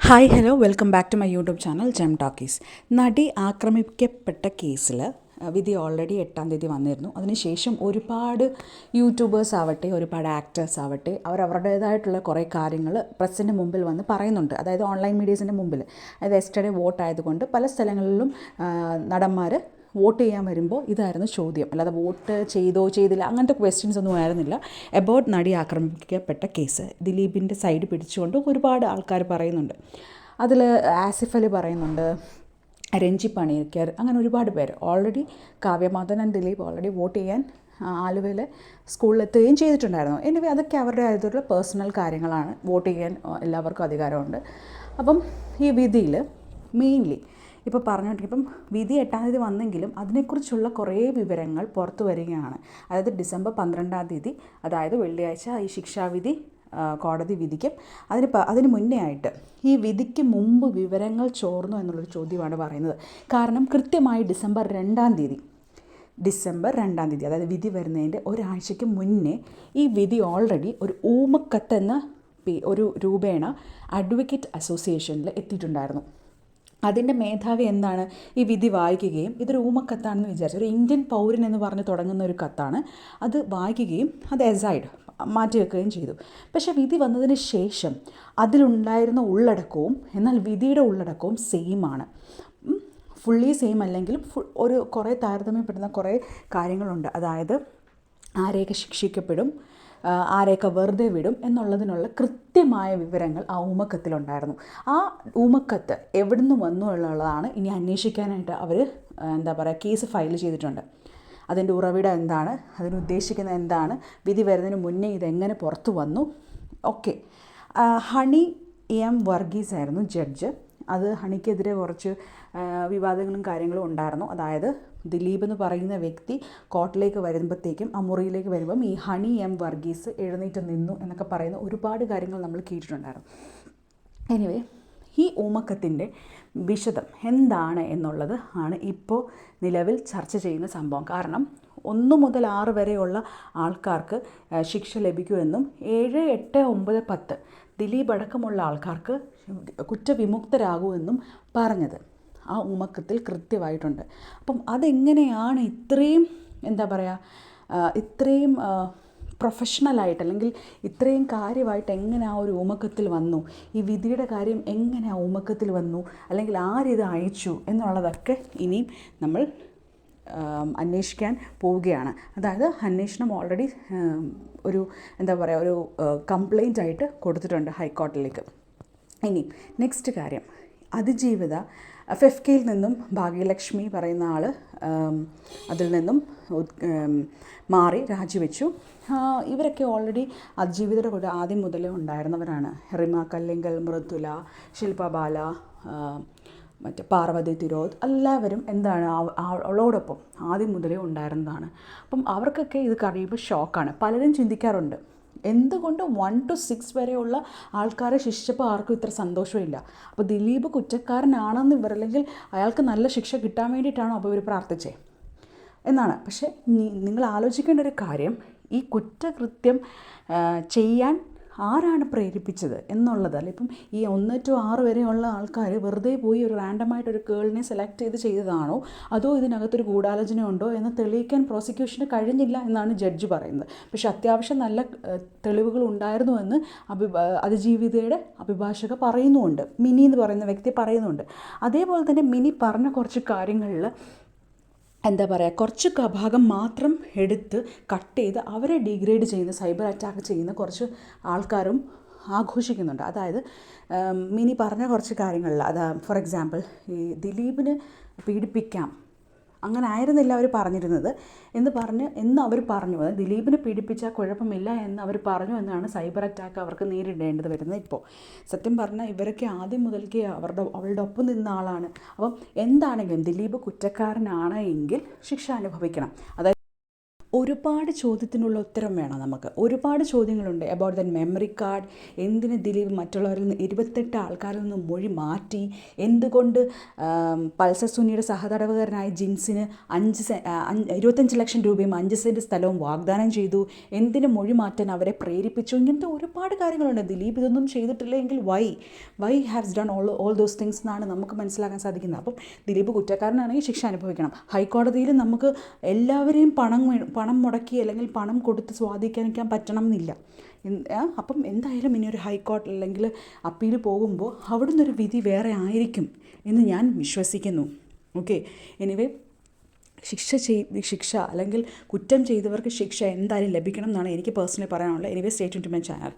Hi hello welcome back to my YouTube channel Gem Talkies. നടി ആക്രമിക്കപ്പെട്ട കേസിൽ വിധി ഓൾറെഡി 8-ാം തീയതി വന്നിരുന്നു. അതിനുശേഷം ഒരുപാട് യൂട്യൂബേഴ്സ് ആവട്ടെ, ഒരുപാട് ആക്ടേഴ്സ് ആവട്ടെ, അവരവരുടേതായിട്ടുള്ള കുറേ കാര്യങ്ങൾ പ്രസിൻ്റെ മുമ്പിൽ വന്ന് പറയുന്നുണ്ട്. അതായത് ഓൺലൈൻ മീഡിയസിൻ്റെ മുമ്പിൽ. അതായത് യെസ്റ്റർഡേ വോട്ട് ആയതുകൊണ്ട് പല സ്ഥലങ്ങളിലും നടന്മാർ വോട്ട് ചെയ്യാൻ വരുമ്പോൾ ഇതായിരുന്നു ചോദ്യം. അല്ലാതെ വോട്ട് ചെയ്തോ ചെയ്തില്ല അങ്ങനത്തെ ക്വസ്റ്റ്യൻസ് ഒന്നും ആയിരുന്നില്ല. എബൌട്ട് നടി ആക്രമിക്കപ്പെട്ട കേസ് ദിലീപിൻ്റെ സൈഡ് പിടിച്ചുകൊണ്ട് ഒരുപാട് ആൾക്കാർ പറയുന്നുണ്ട്. അതിൽ ആസിഫ് അലി പറയുന്നുണ്ട്, രഞ്ജി പണിക്കർ, അങ്ങനെ ഒരുപാട് പേര്. Already Kavya Madhavan and Dileep already vote ചെയ്യാൻ ആലുവയിൽ സ്കൂളിലെത്തുകയും ചെയ്തിട്ടുണ്ടായിരുന്നു. എനിവേ അതൊക്കെ അവരുടെ ആയിട്ടുള്ള പേഴ്സണൽ കാര്യങ്ങളാണ്. വോട്ട് ചെയ്യാൻ എല്ലാവർക്കും അധികാരമുണ്ട്. അപ്പം ഈ വിധിയിൽ മെയിൻലി ഇപ്പോൾ പറഞ്ഞുകൊണ്ടിരിക്കും, ഇപ്പം വിധി 8-ാം തീയതി വന്നെങ്കിലും അതിനെക്കുറിച്ചുള്ള കുറേ വിവരങ്ങൾ പുറത്തു വരികയാണ്. അതായത് ഡിസംബർ 12-ാം തീയതി, അതായത് വെള്ളിയാഴ്ച ഈ ശിക്ഷാവിധി കോടതി വിധിക്കും. അതിന് മുന്നേ ആയിട്ട് ഈ വിധിക്ക് മുമ്പ് വിവരങ്ങൾ ചോർന്നു എന്നുള്ളൊരു ചോദ്യമാണ് പറയുന്നത്. കാരണം കൃത്യമായി ഡിസംബർ 2-ാം തീയതി, അതായത് വിധി വരുന്നതിൻ്റെ ഒരാഴ്ചയ്ക്ക് മുന്നേ ഈ വിധി ഓൾറെഡി ഒരു ഊമക്കത്ത് എന്ന ഒരു രൂപേണ അഡ്വക്കേറ്റ് അസോസിയേഷനിൽ എത്തിയിട്ടുണ്ടായിരുന്നു. അതിൻ്റെ മേധാവി എന്താണ്, ഈ വിധി വായിക്കുകയും ഇതൊരു ഊമക്കത്താണെന്ന് വിചാരിച്ചു, ഒരു ഇന്ത്യൻ പൗരൻ എന്ന് പറഞ്ഞ് തുടങ്ങുന്ന ഒരു കത്താണ്, അത് വായിക്കുകയും അത് എസൈഡ് മാറ്റിവെക്കുകയും ചെയ്തു. പക്ഷേ വിധി വന്നതിന് ശേഷം അതിലുണ്ടായിരുന്ന ഉള്ളടക്കവും എന്നാൽ വിധിയുടെ ഉള്ളടക്കവും സെയിമാണ്. ഫുള്ളി സെയിം അല്ലെങ്കിലും ഒരു കുറേ താരതമ്യപ്പെടുന്ന കുറേ കാര്യങ്ങളുണ്ട്. അതായത് ആരെയൊക്കെ ശിക്ഷിക്കപ്പെടും, ആരെയൊക്കെ വെറുതെ വിടും എന്നുള്ളതിനുള്ള കൃത്യമായ വിവരങ്ങൾ ആ ഊമക്കത്തിലുണ്ടായിരുന്നു. ആ ഊമക്കത്ത് എവിടെ നിന്ന് വന്നു എന്നുള്ളതാണ് ഇനി അന്വേഷിക്കാനായിട്ട് അവർ കേസ് ഫയൽ ചെയ്തിട്ടുണ്ട്. അതിൻ്റെ ഉറവിടം എന്താണ്, അതിനുദ്ദേശിക്കുന്നത് എന്താണ്, വിധി വരുന്നതിന് മുന്നേ ഇതെങ്ങനെ പുറത്തു വന്നു, ഓക്കെ. ഹണി എം വർഗീസ് ആയിരുന്നു ജഡ്ജ്. അത് ഹണിക്കെതിരെ കുറച്ച് വിവാദങ്ങളും കാര്യങ്ങളും ഉണ്ടായിരുന്നു. അതായത് ദിലീപ് എന്ന് പറയുന്ന വ്യക്തി കോർട്ടിലേക്ക് വരുമ്പോഴത്തേക്കും, ആ മുറിയിലേക്ക് വരുമ്പം ഈ ഹണി എം വർഗീസ് എഴുന്നേറ്റ് നിന്നു എന്നൊക്കെ പറയുന്ന ഒരുപാട് കാര്യങ്ങൾ നമ്മൾ കേട്ടിട്ടുണ്ടായിരുന്നു. എനിവേ ഈ ഊമക്കത്തിൻ്റെ വിശദം എന്താണ് എന്നുള്ളത് ആണ് ഇപ്പോൾ നിലവിൽ ചർച്ച ചെയ്യുന്ന സംഭവം. കാരണം 1 മുതൽ 6 വരെയുള്ള ആൾക്കാർക്ക് ശിക്ഷ ലഭിക്കുമെന്നും 7, 8, 9, 10 ദിലീപ് അടക്കമുള്ള ആൾക്കാർക്ക് കുറ്റവിമുക്തരാകുമെന്നും പറഞ്ഞത് ആ ഊമക്കത്തിൽ കൃത്യമായിട്ടുണ്ട്. അപ്പം അതെങ്ങനെയാണ് ഇത്രയും ഇത്രയും പ്രൊഫഷണലായിട്ട് അല്ലെങ്കിൽ ഇത്രയും കാര്യമായിട്ട് എങ്ങനെ ആ ഒരു ഊമക്കത്തിൽ വന്നു, ഈ വിധിയുടെ കാര്യം എങ്ങനെ ആ ഊമക്കത്തിൽ വന്നു, അല്ലെങ്കിൽ ആരിത് അയച്ചു എന്നുള്ളതൊക്കെ ഇനിയും നമ്മൾ അന്വേഷിക്കാൻ പോവുകയാണ്. അതായത് അന്വേഷണം ഓൾറെഡി ഒരു ഒരു കംപ്ലയിൻ്റ് ആയിട്ട് കൊടുത്തിട്ടുണ്ട് ഹൈക്കോടതിയിലേക്ക്. ഇനി നെക്സ്റ്റ് കാര്യം, അതിജീവിത FFKയിൽ നിന്നും ഭാഗ്യലക്ഷ്മി പറയുന്ന ആൾ അതിൽ നിന്നും മാറി രാജിവെച്ചു. ഇവരൊക്കെ ഓൾറെഡി അതിജീവിതയുടെ കൂടെ ആദ്യം മുതലേ ഉണ്ടായിരുന്നവരാണ്. റിമ കല്ലിങ്കൽ, മൃദുല, ശില്പ ബാല, പാർവതി തിരോധ്, എല്ലാവരും അവളോടൊപ്പം ആദ്യം മുതലേ ഉണ്ടായിരുന്നതാണ്. അപ്പം അവർക്കൊക്കെ ഇത് കഴിയുമ്പോൾ ഷോക്കാണ്. പലരും ചിന്തിക്കാറുണ്ട്, എന്തുകൊണ്ട് 1 to 6 വരെയുള്ള ആൾക്കാരെ ശിക്ഷിച്ചപ്പോൾ ആർക്കും ഇത്ര സന്തോഷമില്ല. അപ്പോൾ ദിലീപ് കുറ്റക്കാരനാണെന്ന് അല്ലെങ്കിൽ അയാൾക്ക് നല്ല ശിക്ഷ കിട്ടാൻ വേണ്ടിയിട്ടാണോ അപ്പോൾ ഇവർ പ്രാർത്ഥിച്ചേ എന്നാണ്. പക്ഷേ നിങ്ങൾ ആലോചിക്കേണ്ട ഒരു കാര്യം, ഈ കുറ്റകൃത്യം ചെയ്യാൻ ആരാണ് പ്രേരിപ്പിച്ചത് എന്നുള്ളതല്ല. ഇപ്പം ഈ 1 to 6 വരെയുള്ള ആൾക്കാർ വെറുതെ പോയി ഒരു റാൻഡമായിട്ടൊരു ഗേളിനെ സെലക്ട് ചെയ്തതാണോ, അതോ ഇതിനകത്തൊരു ഗൂഢാലോചന ഉണ്ടോ എന്ന് തെളിയിക്കാൻ പ്രോസിക്യൂഷന് കഴിഞ്ഞില്ല എന്നാണ് ജഡ്ജ് പറയുന്നത്. പക്ഷേ അത്യാവശ്യം നല്ല തെളിവുകൾ ഉണ്ടായിരുന്നു എന്ന് അതിജീവിതയുടെ അഭിഭാഷക പറയുന്നുമുണ്ട്, മിനി എന്ന് പറയുന്ന വ്യക്തി പറയുന്നുണ്ട്. അതേപോലെ തന്നെ മിനി പറഞ്ഞ കുറച്ച് കാര്യങ്ങളിൽ കുറച്ച് ഭാഗം മാത്രം എടുത്ത് കട്ട് ചെയ്ത് അവരെ ഡീഗ്രേഡ് ചെയ്യുന്ന, സൈബർ അറ്റാക്ക് ചെയ്യുന്ന കുറച്ച് ആൾക്കാരും ആഘോഷിക്കുന്നുണ്ട്. അതായത് മിനി പറഞ്ഞ കുറച്ച് കാര്യങ്ങളിൽ, ഫോർ എക്സാമ്പിൾ ഈ ദിലീപിന് പീഡിപ്പിക്കാം, അങ്ങനെ ആയിരുന്നില്ല അവർ പറഞ്ഞിരുന്നത് എന്ന് അവർ പറഞ്ഞു. ദിലീപിനെ പീഡിപ്പിച്ചാൽ കുഴപ്പമില്ല എന്ന് അവർ പറഞ്ഞു എന്നാണ് സൈബർ അറ്റാക്ക് അവർക്ക് നേരിടേണ്ടത് വരുന്നത്. ഇപ്പോൾ സത്യം പറഞ്ഞാൽ ഇവരൊക്കെ ആദ്യം മുതൽക്കേ അവളുടെ ഒപ്പം നിന്ന ആളാണ്. അപ്പം എന്താണെങ്കിലും ദിലീപ് കുറ്റക്കാരനാണ് എങ്കിൽ ശിക്ഷ അനുഭവിക്കണം. അതായത് ഒരുപാട് ചോദ്യത്തിനുള്ള ഉത്തരം വേണം നമുക്ക്. ഒരുപാട് ചോദ്യങ്ങളുണ്ട് അബൌട്ട് ദ മെമ്മറി കാർഡ്. എന്തിന് ദിലീപ് മറ്റുള്ളവരിൽ നിന്ന് 28 ആൾക്കാരിൽ നിന്ന് മൊഴി മാറ്റി? എന്തുകൊണ്ട് പൾസർ സുനിയുടെ സഹതടവുകാരനായ ജിൻസിന് 25 ലക്ഷം രൂപയും 5 സെൻറ്റ് സ്ഥലവും വാഗ്ദാനം ചെയ്തു? എന്തിന് മൊഴി മാറ്റാൻ അവരെ പ്രേരിപ്പിച്ചു? ഇങ്ങനത്തെ ഒരുപാട് കാര്യങ്ങളുണ്ട്. ദിലീപ് ഇതൊന്നും ചെയ്തിട്ടില്ലെങ്കിൽ why haves done all those things എന്നാണ് നമുക്ക് മനസ്സിലാക്കാൻ സാധിക്കുന്നത്. അപ്പം ദിലീപ് കുറ്റക്കാരനാണെങ്കിൽ ശിക്ഷ അനുഭവിക്കണം. ഹൈക്കോടതിയിൽ നമുക്ക് എല്ലാവരെയും പണം മുടക്കി അല്ലെങ്കിൽ പണം കൊടുത്ത് സ്വാധീനിക്കാൻ പറ്റണം എന്നില്ല. അപ്പം എന്തായാലും ഇനി ഒരു ഹൈക്കോടതി അല്ലെങ്കിൽ അപ്പീൽ പോകുമ്പോൾ അവിടെ നിന്നൊരു വിധി വേറെ ആയിരിക്കും എന്ന് ഞാൻ വിശ്വസിക്കുന്നു. ഓക്കെ, എനിവേ ശിക്ഷ അല്ലെങ്കിൽ കുറ്റം ചെയ്തവർക്ക് ശിക്ഷ എന്തായാലും ലഭിക്കണം എന്നാണ് എനിക്ക് പേഴ്സണലി പറയാനുള്ളത്. Anyway stay tune to my channel.